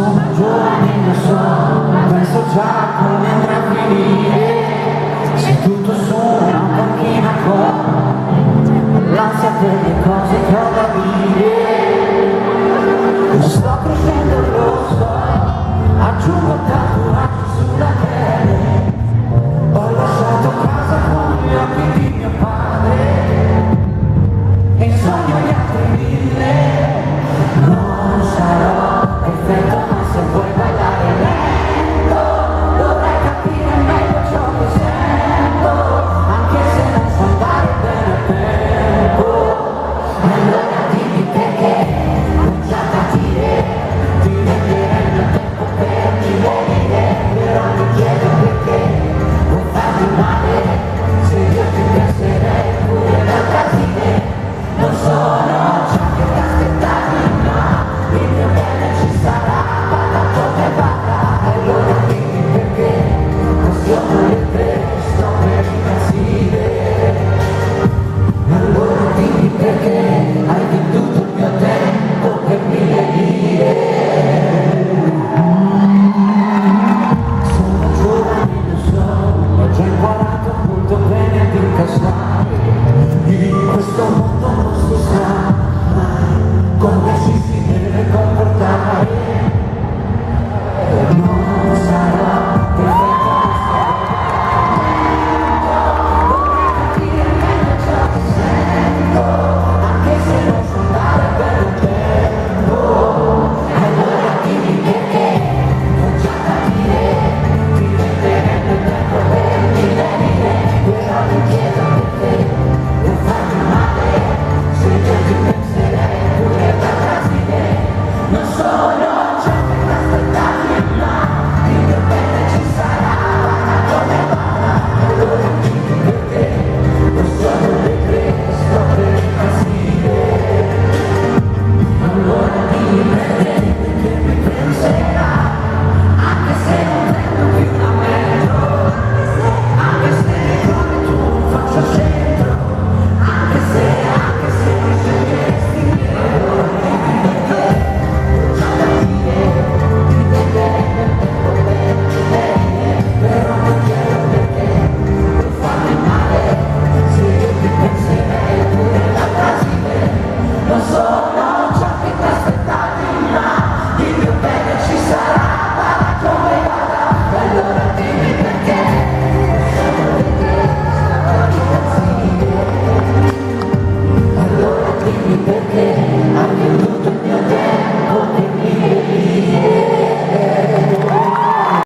Sono giovane, lo so, penso già come andrà a finire. Se tutto su una panchina con l'ansia per le cose che ho da dire. Sto crescendo il rosso, aggiungo tatuaggi sulla pelle. Ho lasciato casa con gli occhi di mio padre e sogno gli altri mille. Non sarò perfetto, ma se vuoi ballare lento dovrai capire meglio ciò che sento, anche se non so andare bene a tempo. Allora dimmi perché cominciate a dire, ti renderei il mio tempo per dire, però mi chiedo perché vuoi farmi male, se io ti penserei pure da Brasile. Non sono ciò che ti aspettavi, ma il mio bene ci sarà, vada dove vada. Allora dimmi perché passione le tre sto per impazzire. Allora dimmi perché hai venduto il mio tempo per 1000 lire. Sono giovane, lo so, ho già imparato molto bene ad incassare. In questo mondo non si sa mai come ci si deve comportare. Non sarò perfetto, dovrei capire meglio ciò che sento, anche se non so andare per un tempo. Allora dimmi perché non c'è da dire, ti renderebbe il tempo per 1000 lire, però mi chiedo perché vuoi farmi male, se io ti penserei pure da Brasile. Non sono ciò che ti aspettavi, ma il mio bene ci sarà, vada come vada. Allora dimmi perché non sono le tre, sto per impazzire. Allora dimmi perché mi penserà, anche se non prendo più la metro, anche se come tu non faccio centro, anche se mi sceglieresti me. Allora dimmi perché c'ho da dire, ti prenderebbe il tempo per dire, però non chiedo perché vuoi farmi male, se io ti penserei pure da Brasile. Non sono ciò che ti aspettavi, ma il mio bene ci sarà, vada come vada. Allora dimmi perché sono le tre, sto per impazzire. Allora dimmi perché